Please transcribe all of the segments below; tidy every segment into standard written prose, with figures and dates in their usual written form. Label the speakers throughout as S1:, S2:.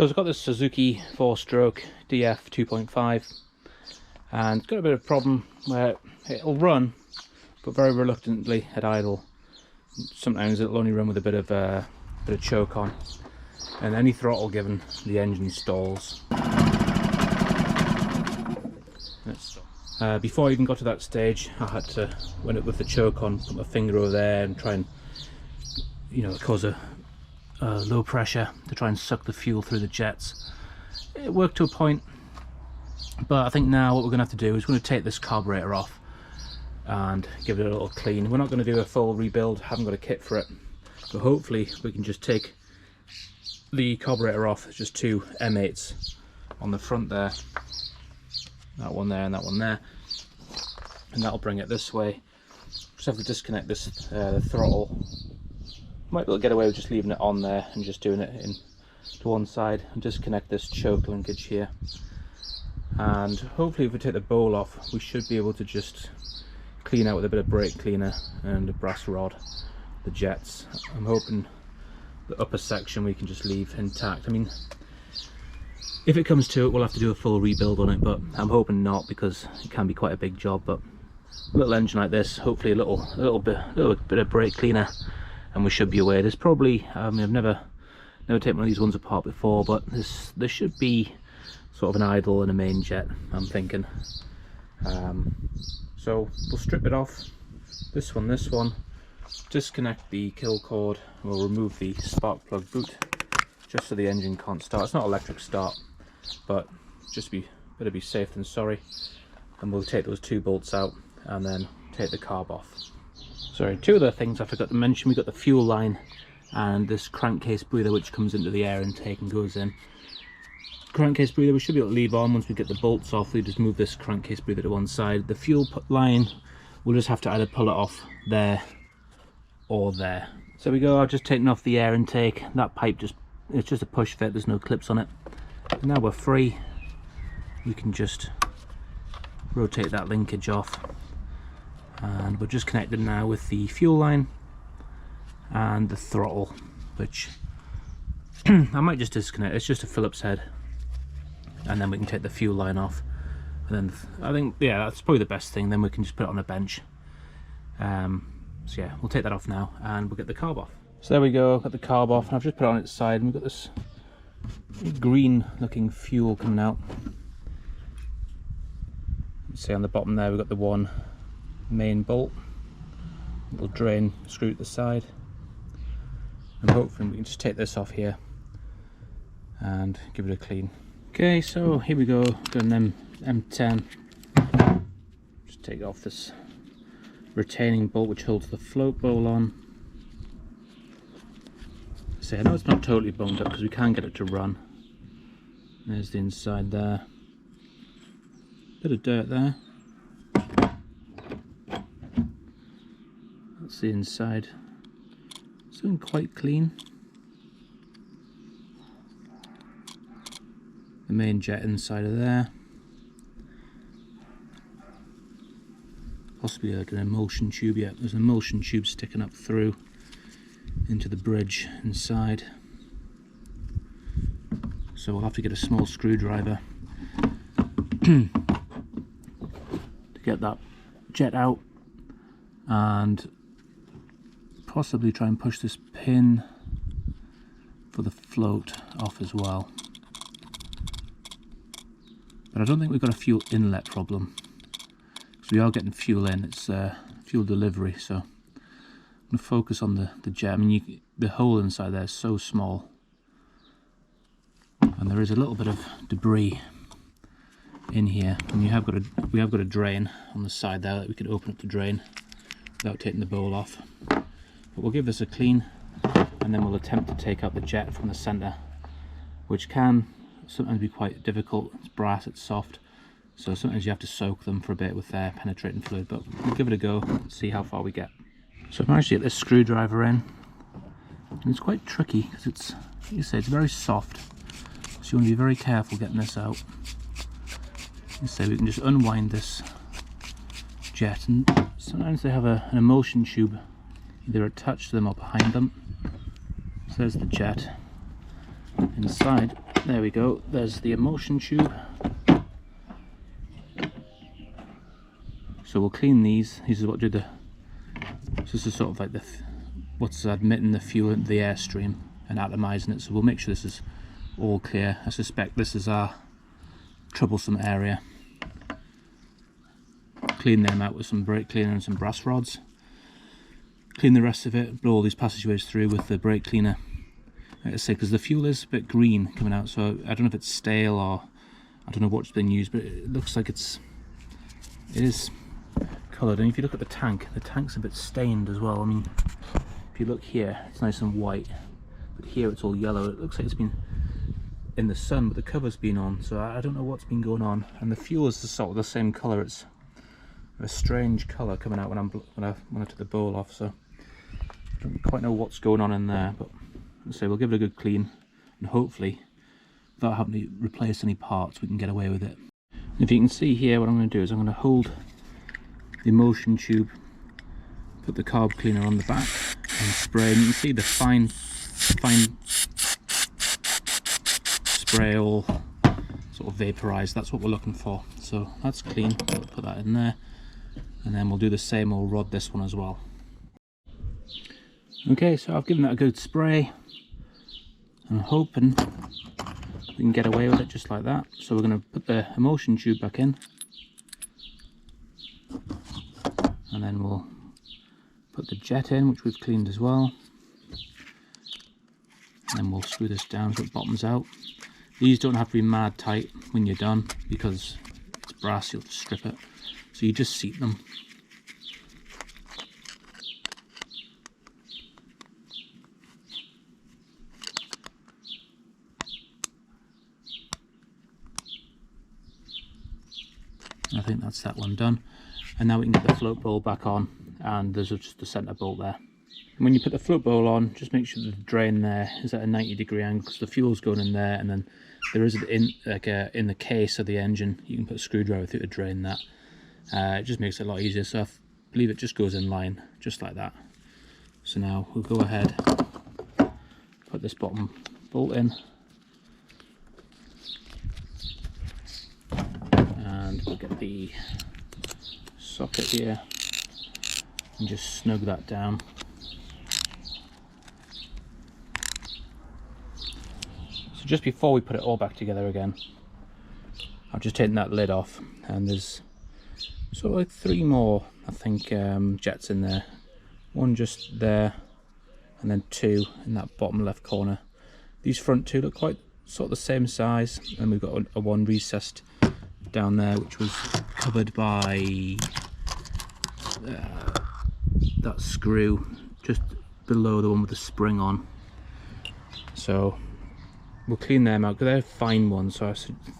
S1: So I've got this Suzuki 4-stroke DF2.5 and it's got a bit of a problem where it'll run but very reluctantly at idle. Sometimes it'll only run with a bit of choke on, and any throttle given the engine stalls. Before I even got to that stage, I had to, when it with the choke on, put my finger over there and try and, you know, cause a low pressure to try and suck the fuel through the jets. It worked to a point, but I think now what we're going to have to do is we're going to take this carburetor off and give it a little clean. We're not going to do a full rebuild, haven't got a kit for it, but hopefully we can just take the carburetor off. It's just two M8s on the front there, that one there and that one there, and that'll bring it this way. Just have to disconnect this the throttle. Might be able to get away with just leaving it on there and just doing it in to one side, and disconnect this choke linkage here, and hopefully if we take the bowl off we should be able to just clean out with a bit of brake cleaner and a brass rod the jets. I'm hoping the upper section we can just leave intact. I mean, if it comes to it we'll have to do a full rebuild on it, but I'm hoping not, because it can be quite a big job. But a little engine like this, hopefully a little bit of brake cleaner and we should be away. There's probably, I mean, I've never taken one of these ones apart before, but there should be sort of an idle and a main jet, I'm thinking. So we'll strip it off, this one, disconnect the kill cord, and we'll remove the spark plug boot just so the engine can't start. It's not electric start, but just better be safe than sorry. And we'll take those two bolts out and then take the carb off. Sorry, two other things I forgot to mention. We've got the fuel line and this crankcase breather which comes into the air intake and goes in. Crankcase breather we should be able to leave on. Once we get the bolts off we just move this crankcase breather to one side. The fuel line we'll just have to either pull it off there or there. So we go, I've just taken off the air intake. That pipe it's just a push fit, there's no clips on it. And now we're free. We can just rotate that linkage off, and we're just connected now with the fuel line and the throttle, which I might just disconnect. It's just a Phillips head, and then we can take the fuel line off, and then I think, yeah, that's probably the best thing. Then we can just put it on a bench. So yeah, we'll take that off now and we'll get the carb off. So there we go, got the carb off, and I've just put it on its side, and we've got this green looking fuel coming out. See on the bottom there we've got the one main bolt, little drain screw at the side, and hopefully we can just take this off here and give it a clean. Okay, so here we go, got an M10. Just take off this retaining bolt which holds the float bowl on. So I know it's not totally boned up because we can get it to run. There's the inside there. Bit of dirt there. That's the inside. It's looking quite clean. The main jet inside of there. Possibly like an emulsion tube. Yeah, there's an emulsion tube sticking up through into the bridge inside. So we'll have to get a small screwdriver to get that jet out, and possibly try and push this pin for the float off as well. But I don't think we've got a fuel inlet problem, because we are getting fuel in. It's fuel delivery, so I'm going to focus on the jet. I mean, the hole inside there is so small, and there is a little bit of debris in here, and we have got a drain on the side there that we can open up the drain without taking the bowl off. But we'll give this a clean, and then we'll attempt to take out the jet from the center, which can sometimes be quite difficult. It's brass, it's soft, so sometimes you have to soak them for a bit with air penetrating fluid, but we'll give it a go and see how far we get. So I've managed to get this screwdriver in, and it's quite tricky because it's, like you say, it's very soft, so you want to be very careful getting this out. So we can just unwind this jet, and sometimes they have an emulsion tube either attached to them or behind them. So there's the jet inside. There we go, there's the emulsion tube. So we'll clean these. This is what do the, this is sort of like the, what's admitting the fuel into the airstream and atomizing it. So we'll make sure this is all clear. I suspect this is our troublesome area. Clean them out with some brake cleaner and some brass rods. Clean the rest of it, blow all these passageways through with the brake cleaner. Like I say, because the fuel is a bit green coming out, so I don't know if it's stale or I don't know what's been used, but it looks like it is coloured. And if you look at the tank's a bit stained as well. I mean, if you look here, it's nice and white, but here it's all yellow. It looks like it's been in the sun, but the cover's been on, so I don't know what's been going on. And the fuel is sort of the same colour. It's a strange colour coming out when I took the bowl off, so I don't quite know what's going on in there. But so we'll give it a good clean, and hopefully without having to replace any parts we can get away with it. And if you can see here, what I'm going to do is I'm going to hold the emulsion tube, put the carb cleaner on the back and spray, and you can see the fine spray all sort of vaporized. That's what we're looking for. So that's clean. We'll put that in there, and then we'll do the same. We'll rod this one as well. Okay, so I've given that a good spray. I'm hoping we can get away with it just like that. So we're going to put the emulsion tube back in, and then we'll put the jet in, which we've cleaned as well. And then we'll screw this down so it bottoms out. These don't have to be mad tight when you're done, because it's brass, you'll just strip it. So you just seat them. I think that's that one done. And now we can get the float bowl back on, and there's just the centre bolt there. And when you put the float bowl on, just make sure the drain there is at a 90-degree angle, because the fuel's going in there, and then there is in the case of the engine, you can put a screwdriver through to drain that. It just makes it a lot easier. So I believe it just goes in line just like that. So now we'll go ahead, put this bottom bolt in, and we'll get the socket here and just snug that down. So just before we put it all back together again, I've just taken that lid off, and there's sort of like 3 more, I think, jets in there. One just there, and then 2 in that bottom left corner. These front 2 look quite sort of the same size, and we've got a one recessed down there, which was covered by that screw just below the one with the spring on. So we'll clean them out, because they're fine ones, so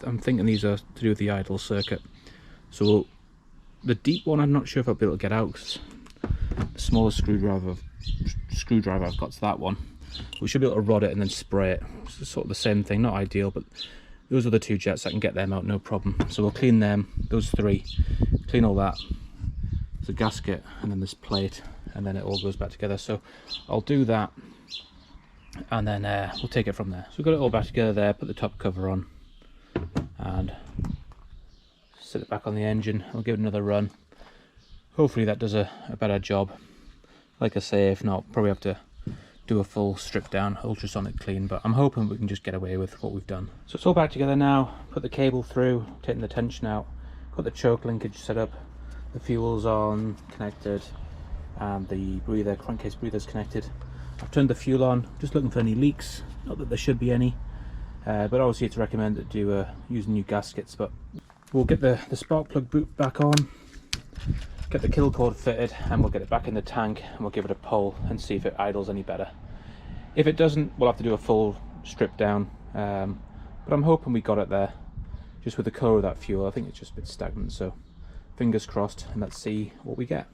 S1: I'm thinking these are to do with the idle circuit. So the deep one, I'm not sure if I'll be able to get out, because the smallest screwdriver I've got to that one. We should be able to rod it and then spray it. It's sort of the same thing, not ideal, but those are the 2 jets. I can get them out, no problem. So we'll clean them, those 3, clean all that. There's a gasket and then this plate, and then it all goes back together. So I'll do that, and then we'll take it from there. So we've got it all back together there, put the top cover on, and sit it back on the engine. I'll give it another run. Hopefully that does a better job. Like I say, if not, probably have to do a full strip down, ultrasonic clean, but I'm hoping we can just get away with what we've done. So it's all back together now. Put the cable through, taking the tension out, got the choke linkage set up, the fuel's on, connected, and the breather, crankcase breather's connected. I've turned the fuel on, just looking for any leaks, not that there should be any, but obviously it's recommended to use new gaskets. But we'll get the spark plug boot back on, get the kill cord fitted, and we'll get it back in the tank, and we'll give it a pull and see if it idles any better. If it doesn't, we'll have to do a full strip down, but I'm hoping we got it there. Just with the colour of that fuel, I think it's just a bit stagnant, so fingers crossed, and let's see what we get.